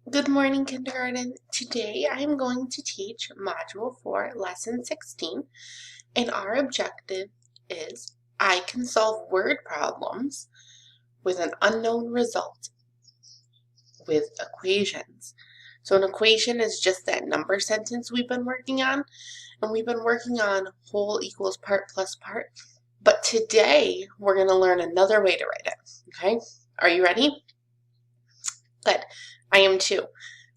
Good morning, kindergarten. Today I am going to teach Module 4, Lesson 16, and our objective is I can solve word problems with an unknown result with equations. So an equation is just that number sentence we've been working on, and we've been working on whole equals part plus part. But today we're going to learn another way to write it, okay? Are you ready? Good. I am too.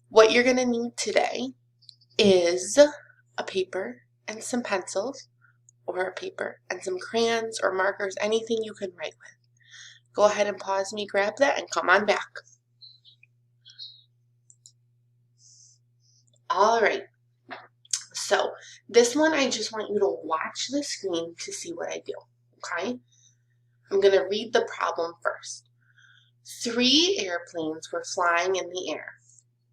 What you're going to need today is a paper and some pencils, or a paper and some crayons or markers, anything you can write with. Go ahead and pause me, grab that, and come on back. All right. So this one, I just want you to watch the screen to see what I do, okay? I'm going to read the problem first. 3 airplanes were flying in the air.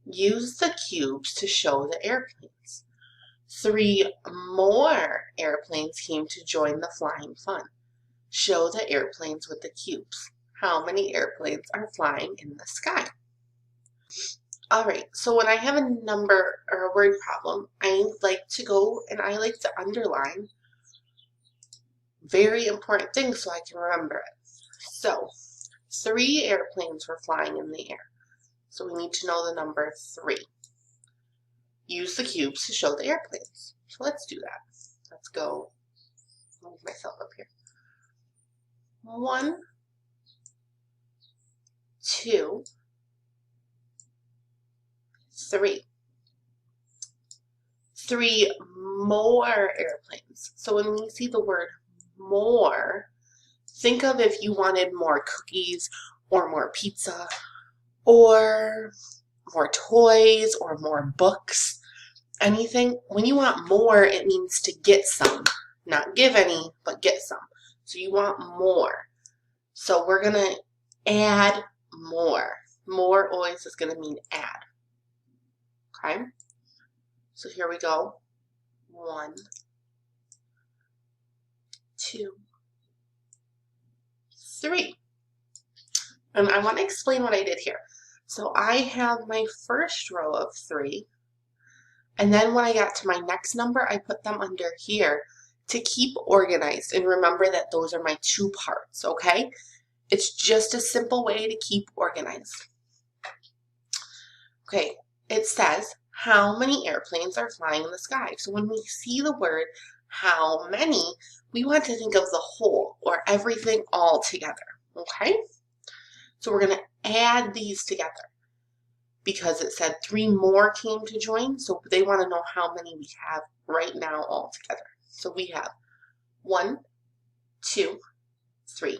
Use the cubes to show the airplanes. 3 more airplanes came to join the flying fun. Show the airplanes with the cubes. How many airplanes are flying in the sky? All right, so when I have a number or a word problem, I like to go and I like to underline very important things so I can remember it. So 3 airplanes were flying in the air. So we need to know the number 3. Use the cubes to show the airplanes. So let's do that. Let's go move myself up here. 1, 2, 3. 3 more airplanes. So when we see the word more, think of if you wanted more cookies or more pizza or more toys or more books, anything. When you want more, it means to get some. Not give any, but get some. So you want more. So we're going to add more. More always is going to mean add. Okay? So here we go. 1, 2, 3. And I want to explain what I did here. So I have my first row of 3. And then when I got to my next number, I put them under here to keep organized. And remember that those are my 2 parts, okay? It's just a simple way to keep organized. Okay, it says, how many airplanes are flying in the sky? So when we see the word how many, we want to think of the whole or everything all together, okay? So we're going to add these together because it said 3 more came to join, so they want to know how many we have right now all together. So we have 1, 2, 3,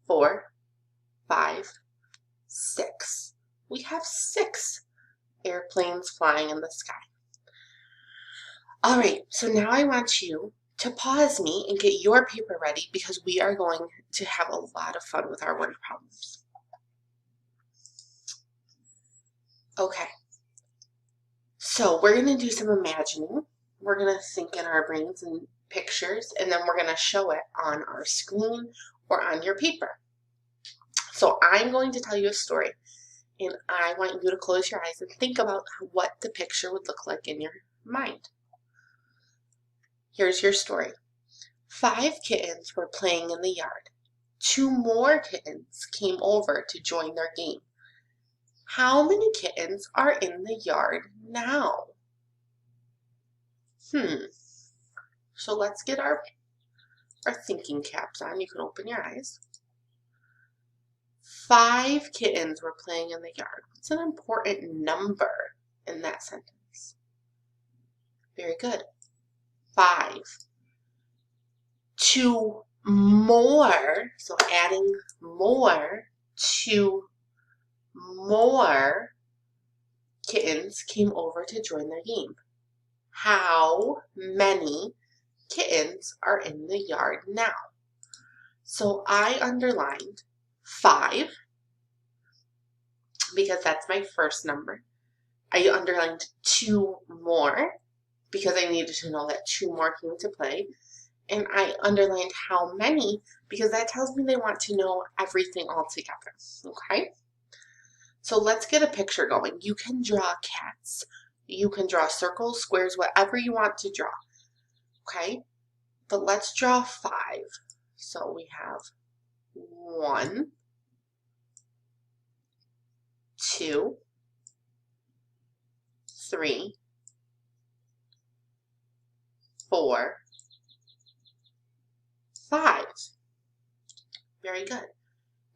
4, 5, 6. We have 6 airplanes flying in the sky. All right, so now I want you to pause me and get your paper ready because we are going to have a lot of fun with our word problems. Okay, so we're going to do some imagining. We're going to think in our brains and pictures, and then we're going to show it on our screen or on your paper. So I'm going to tell you a story, and I want you to close your eyes and think about what the picture would look like in your mind. Here's your story. 5 kittens were playing in the yard. 2 more kittens came over to join their game. How many kittens are in the yard now? So let's get our thinking caps on. You can open your eyes. 5 kittens were playing in the yard. What's an important number in that sentence? Very good. 5. 2 more, so adding more, 2 more kittens came over to join their game. How many kittens are in the yard now? So I underlined 5 because that's my first number. I underlined 2 more because I needed to know that 2 more came to play. And I underlined how many because that tells me they want to know everything all together, okay? So let's get a picture going. You can draw cats. You can draw circles, squares, whatever you want to draw. Okay? But let's draw 5. So we have 1, 2, 3, 4, 5. Very good.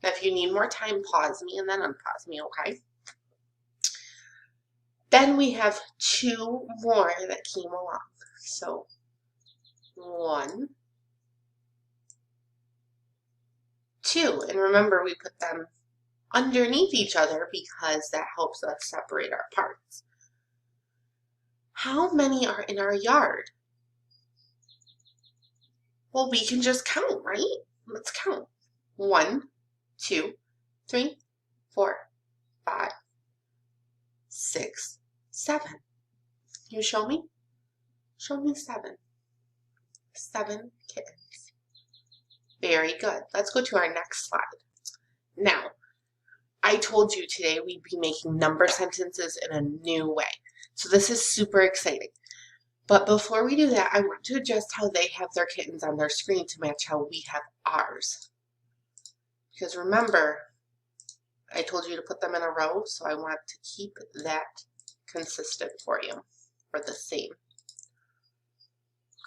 Now, if you need more time, pause me and then unpause me, okay? Then we have 2 more that came along. So 1, 2. And remember, we put them underneath each other because that helps us separate our parts. How many are in our yard? Well, we can just count, right? Let's count. 1, 2, 3, 4, 5, 6, 7. Can you show me? Show me 7. 7 kittens. Very good. Let's go to our next slide. Now, I told you today we'd be making number sentences in a new way. So this is super exciting. But before we do that, I want to adjust how they have their kittens on their screen to match how we have ours. Because remember, I told you to put them in a row, so I want to keep that consistent for you, or the same.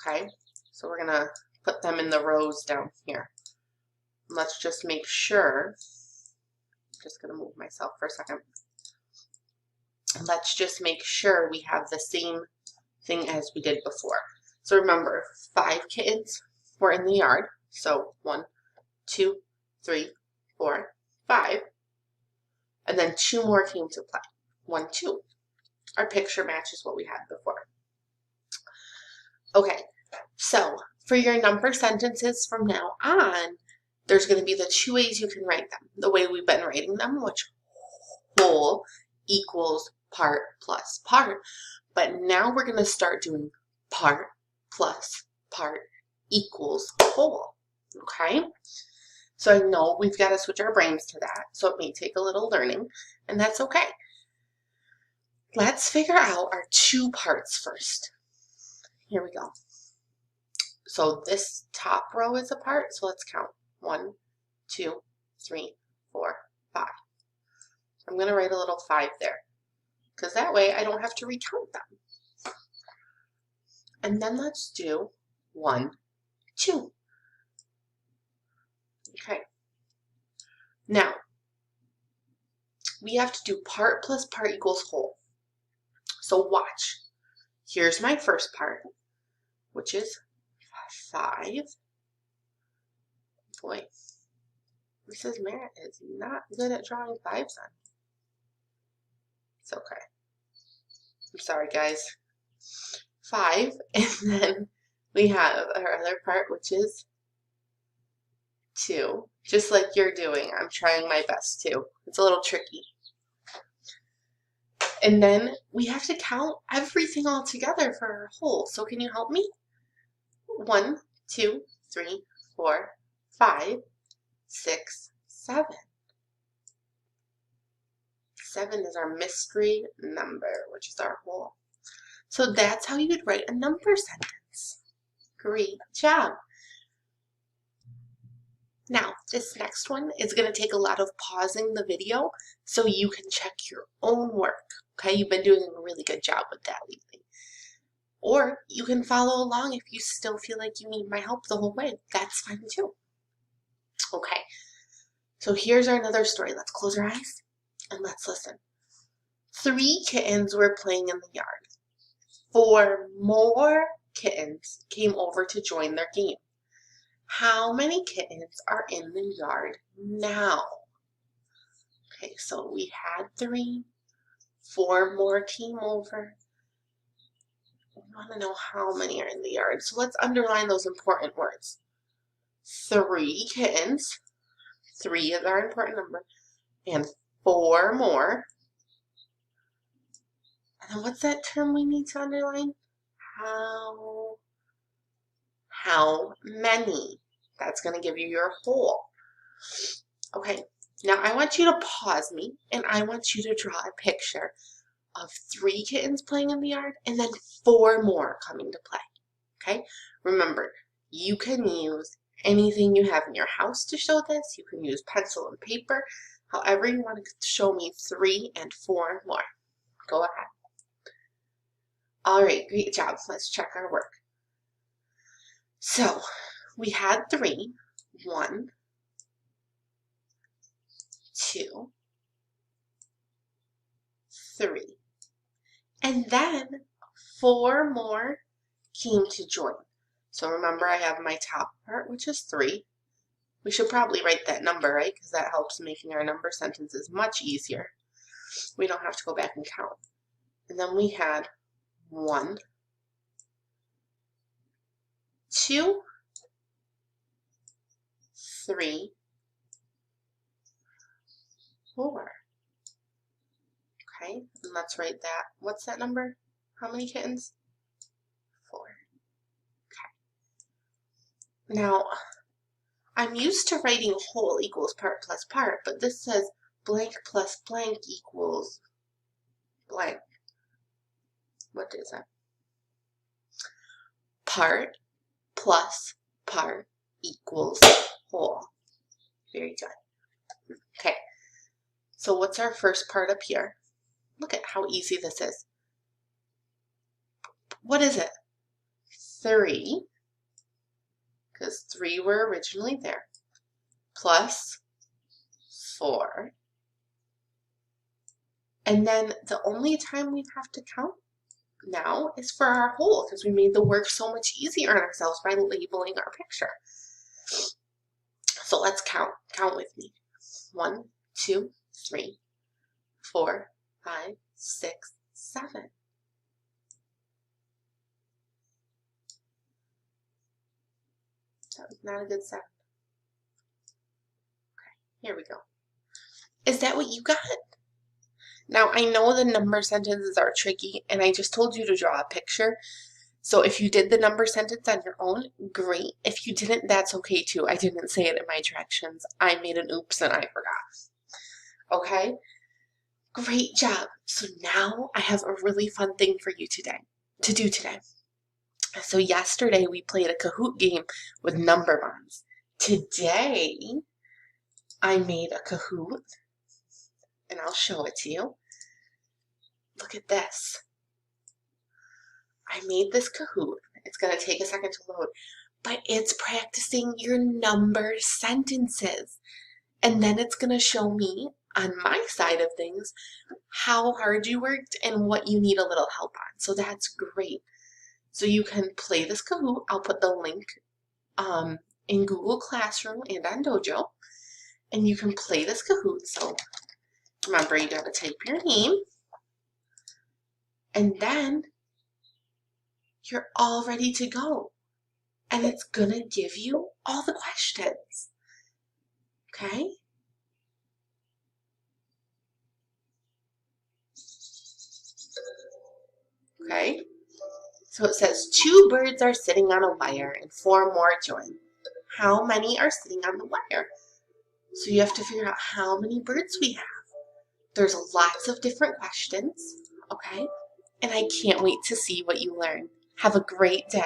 Okay, so we're going to put them in the rows down here. Let's just make sure, I'm just going to move myself for a second. Let's just make sure we have the same thing as we did before. So remember, 5 kittens were in the yard. So 1, 2, 3, 4, 5. And then 2 more came to play. 1, 2. Our picture matches what we had before. Okay, so for your number sentences from now on, there's going to be the 2 ways you can write them. The way we've been writing them, which whole equals part plus part. But now we're going to start doing part plus part equals whole. Okay? So I know we've got to switch our brains to that, so it may take a little learning, and that's okay. Let's figure out our 2 parts first. Here we go. So this top row is a part, so let's count. 1, 2, 3, 4, 5. I'm going to write a little 5 there, because that way I don't have to recount them. And then let's do 1, 2. Okay. Now, we have to do part plus part equals whole. So watch. Here's my first part, which is 5. Boy, Mrs. Merritt is not good at drawing 5s on. It's okay. I'm sorry, guys. 5, and then we have our other part, which is 2. Just like you're doing. I'm trying my best too. It's a little tricky. And then we have to count everything all together for our whole. So can you help me? 1, 2, 3, 4, 5, 6, 7. 7 is our mystery number, which is our whole. So that's how you would write a number sentence. Great job. Now, this next one is going to take a lot of pausing the video so you can check your own work. Okay, you've been doing a really good job with that lately. Or you can follow along if you still feel like you need my help the whole way. That's fine too. Okay, so here's another story. Let's close our eyes and let's listen. 3 kittens were playing in the yard. 4 more kittens came over to join their game. How many kittens are in the yard now? Okay, so we had 3, 4 more came over. We want to know how many are in the yard. So let's underline those important words. 3 kittens. 3 is our important number. And 4 more. And then what's that term we need to underline? How many? That's going to give you your whole. Okay, Now I want you to pause me and I want you to draw a picture of 3 kittens playing in the yard and then 4 more coming to play. Okay? Remember, you can use anything you have in your house to show this. You can use pencil and paper. However you want to show me 3 and 4 more. Go ahead. All right, great job. Let's check our work. So we had 3. 1, 2, 3. And then 4 more came to join. So remember I have my top part, which is 3. We should probably write that number, right? Because that helps making our number sentences much easier. We don't have to go back and count. And then we had 1, 2, 3, 4. Okay, and let's write that. What's that number? How many kittens? 4. Okay. Now, I'm used to writing whole equals part plus part, but this says blank plus blank equals blank. What is that? Part plus part equals whole. Very good. Okay, so what's our first part up here? Look at how easy this is. What is it? 3, because 3 were originally there, plus 4. And then the only time we have to count now is for our whole, because we made the work so much easier on ourselves by labeling our picture. So let's count. Count with me. 1, 2, 3, 4, 5, 6, 7. That was not a good sound. Okay, here we go. Is that what you got? Now, I know the number sentences are tricky, and I just told you to draw a picture. So if you did the number sentence on your own, great. If you didn't, that's okay too. I didn't say it in my directions. I made an oops and I forgot. Okay? Great job. So now I have a really fun thing for you to do today. So yesterday we played a Kahoot game with number bonds. Today I made a Kahoot, and I'll show it to you. Look at this. I made this Kahoot. It's going to take a second to load, but it's practicing your number sentences. And then it's going to show me on my side of things how hard you worked and what you need a little help on. So that's great. So you can play this Kahoot. I'll put the link in Google Classroom and on Dojo. And you can play this Kahoot. So remember, you got to type your name. And then you're all ready to go. And it's going to give you all the questions. Okay? Okay? So it says 2 birds are sitting on a wire and 4 more join. How many are sitting on the wire? So you have to figure out how many birds we have. There's lots of different questions, okay? And I can't wait to see what you learn. Have a great day.